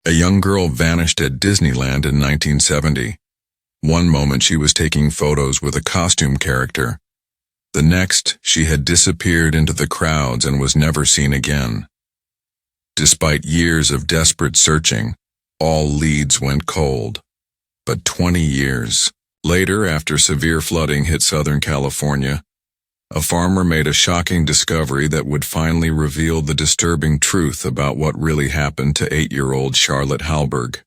A young girl vanished at Disneyland in 1970. One moment she was taking photos with a costume character. The next, she had disappeared into the crowds and was never seen again. Despite years of desperate searching, all leads went cold. But 20 years later, after severe flooding hit Southern California, a farmer made a shocking discovery that would finally reveal the disturbing truth about what really happened to 8-year-old Charlotte Hallberg.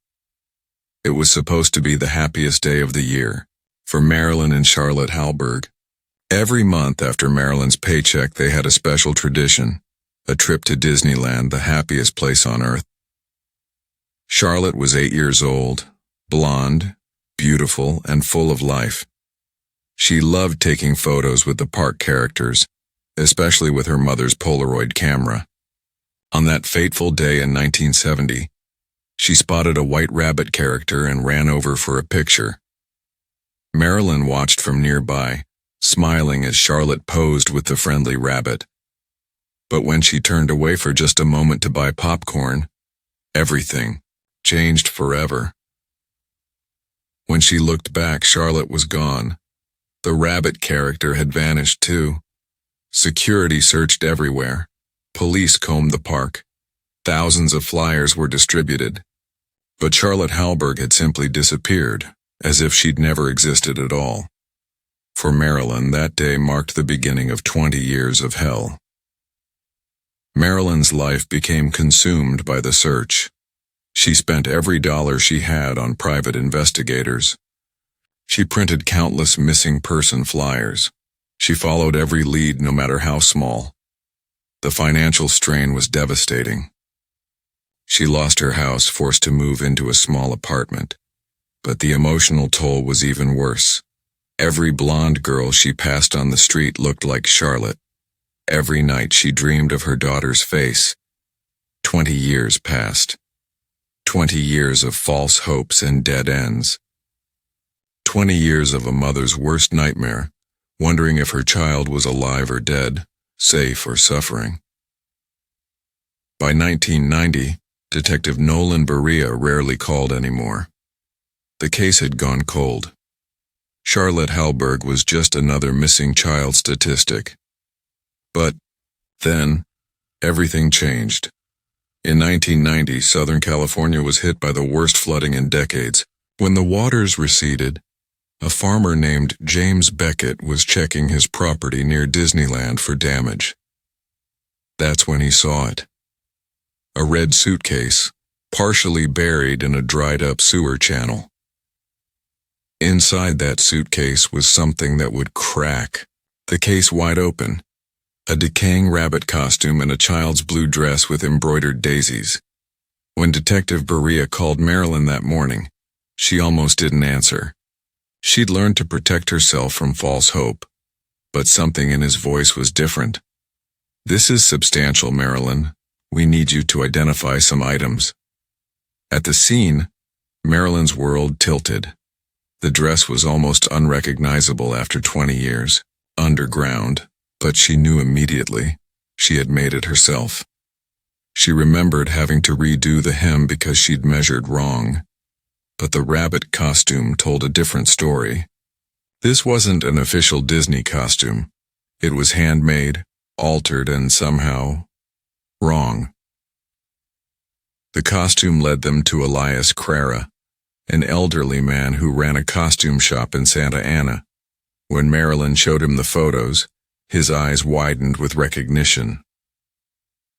It was supposed to be the happiest day of the year for Marilyn and Charlotte Hallberg. Every month after Marilyn's paycheck, they had a special tradition, a trip to Disneyland, the happiest place on earth. Charlotte was 8 years old, blonde, beautiful, and full of life. She loved taking photos with the park characters, especially with her mother's Polaroid camera. On that fateful day in 1970, she spotted a white rabbit character and ran over for a picture. Marilyn watched from nearby, smiling as Charlotte posed with the friendly rabbit. But when she turned away for just a moment to buy popcorn, everything changed forever. When she looked back, Charlotte was gone. The rabbit character had vanished too. Security searched everywhere. Police combed the park. Thousands of flyers were distributed. But Charlotte Hallberg had simply disappeared, as if she'd never existed at all. For Marilyn, that day marked the beginning of 20 years of hell. Marilyn's life became consumed by the search. She spent every dollar she had on private investigators. She printed countless missing person flyers. She followed every lead, no matter how small. The financial strain was devastating. She lost her house, forced to move into a small apartment. But the emotional toll was even worse. Every blonde girl she passed on the street looked like Charlotte. Every night she dreamed of her daughter's face. 20 years passed. 20 years of false hopes and dead ends. 20 years of a mother's worst nightmare, wondering if her child was alive or dead, safe or suffering. By 1990, Detective Nolan Berea rarely called anymore. The case had gone cold. Charlotte Hallberg was just another missing child statistic. But then, everything changed. In 1990, Southern California was hit by the worst flooding in decades. When the waters receded, a farmer named James Beckett was checking his property near Disneyland for damage. That's when he saw it. A red suitcase, partially buried in a dried-up sewer channel. Inside that suitcase was something that would crack, the case wide open. A decaying rabbit costume and a child's blue dress with embroidered daisies. When Detective Berea called Marilyn that morning, she almost didn't answer. She'd learned to protect herself from false hope, but something in his voice was different. "This is substantial, Marilyn. We need you to identify some items." At the scene, Marilyn's world tilted. The dress was almost unrecognizable after 20 years, underground. But she knew immediately. She had made it herself. She remembered having to redo the hem because she'd measured wrong. But the rabbit costume told a different story. This wasn't an official Disney costume. It was handmade, altered, and somehow wrong. The costume led them to Elias Crera, an elderly man who ran a costume shop in Santa Ana. When Marilyn showed him the photos, his eyes widened with recognition.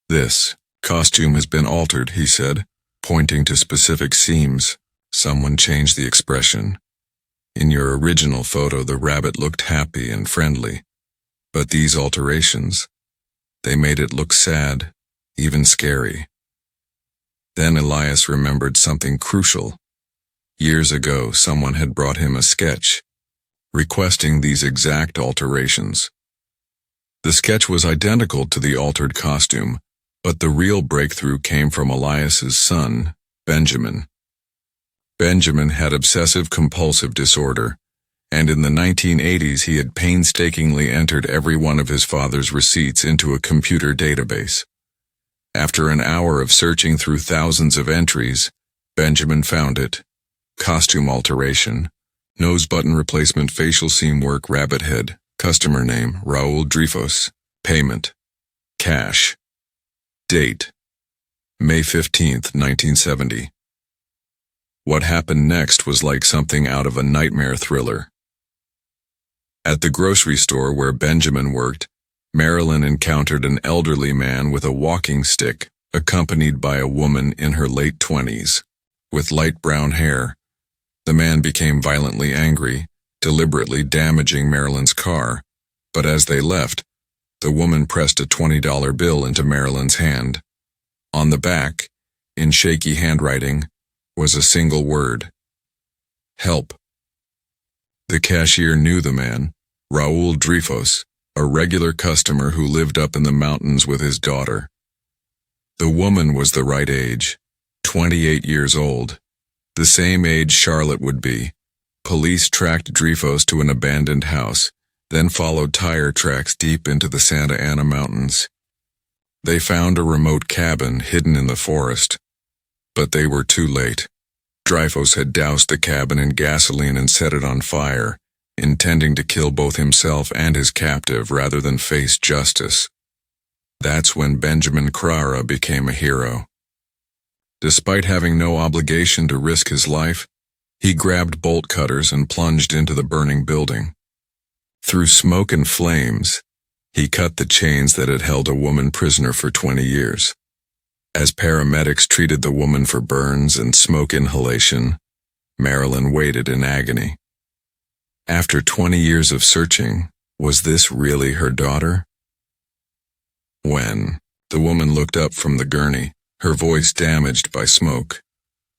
"This costume has been altered," he said, pointing to specific seams. Someone changed the expression. "In your original photo, the rabbit looked happy and friendly. But these alterations, they made it look sad, even scary." Then Elias remembered something crucial. Years ago, someone had brought him a sketch, requesting these exact alterations. The sketch was identical to the altered costume, but the real breakthrough came from Elias's son, Benjamin. Benjamin had obsessive-compulsive disorder, and in the 1980s he had painstakingly entered every one of his father's receipts into a computer database. After an hour of searching through thousands of entries, Benjamin found it. Costume alteration. Nose button replacement, facial seam work, rabbit head. Customer name, Raul Dreyfus. Payment, cash. Date, May 15th, 1970. What happened next was like something out of a nightmare thriller. At the grocery store where Benjamin worked, Marilyn encountered an elderly man with a walking stick, accompanied by a woman in her late 20s, with light brown hair. The man became violently angry, deliberately damaging Marilyn's car, but as they left, the woman pressed a $20 bill into Marilyn's hand. On the back, in shaky handwriting, was a single word: help. The cashier knew the man, Raul Dreyfus, a regular customer who lived up in the mountains with his daughter. The woman was the right age, 28 years old, the same age Charlotte would be. Police tracked Dreyfus to an abandoned house, then followed tire tracks deep into the Santa Ana Mountains. They found a remote cabin hidden in the forest, but they were too late. Dreyfus had doused the cabin in gasoline and set it on fire, intending to kill both himself and his captive rather than face justice. That's when Benjamin Crara became a hero. Despite having no obligation to risk his life, he grabbed bolt cutters and plunged into the burning building. Through smoke and flames, he cut the chains that had held a woman prisoner for 20 years. As paramedics treated the woman for burns and smoke inhalation, Marilyn waited in agony. After 20 years of searching, was this really her daughter? When the woman looked up from the gurney, her voice damaged by smoke,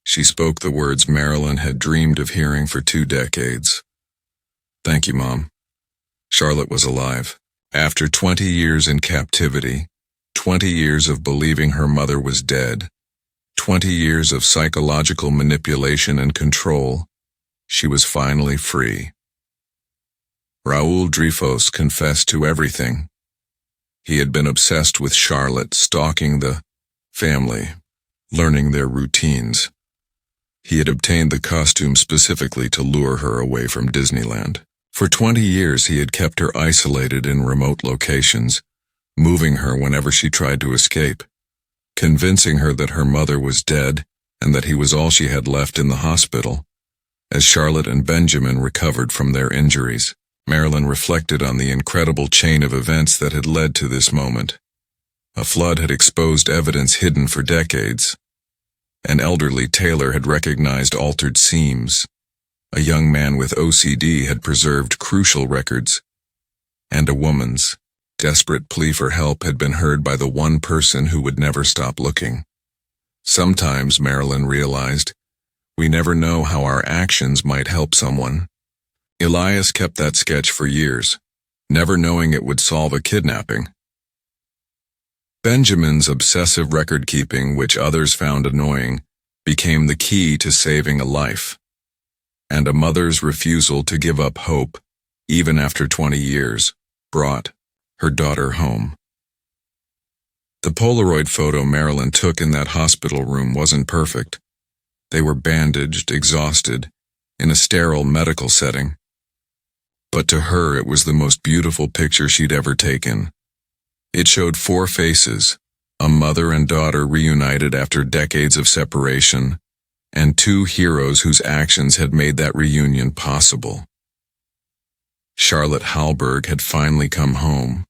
she spoke the words Marilyn had dreamed of hearing for 2 decades. "Thank you, Mom." Charlotte was alive. After 20 years in captivity, 20 years of believing her mother was dead, 20 years of psychological manipulation and control, she was finally free. Raul Dreyfus confessed to everything. He had been obsessed with Charlotte, stalking the family, learning their routines. He had obtained the costume specifically to lure her away from Disneyland. For 20 years he had kept her isolated in remote locations, moving her whenever she tried to escape, convincing her that her mother was dead and that he was all she had left in the hospital. As Charlotte and Benjamin recovered from their injuries, Marilyn reflected on the incredible chain of events that had led to this moment. A flood had exposed evidence hidden for decades. An elderly tailor had recognized altered seams. A young man with OCD had preserved crucial records. And a woman's desperate plea for help had been heard by the one person who would never stop looking. Sometimes, Marilyn realized, we never know how our actions might help someone. Elias kept that sketch for years, never knowing it would solve a kidnapping. Benjamin's obsessive record-keeping, which others found annoying, became the key to saving a life. And a mother's refusal to give up hope, even after 20 years, brought her daughter home. The Polaroid photo Marilyn took in that hospital room wasn't perfect. They were bandaged, exhausted, in a sterile medical setting. But to her it was the most beautiful picture she'd ever taken. It showed 4 faces, a mother and daughter reunited after decades of separation, and 2 heroes whose actions had made that reunion possible. Charlotte Hallberg had finally come home,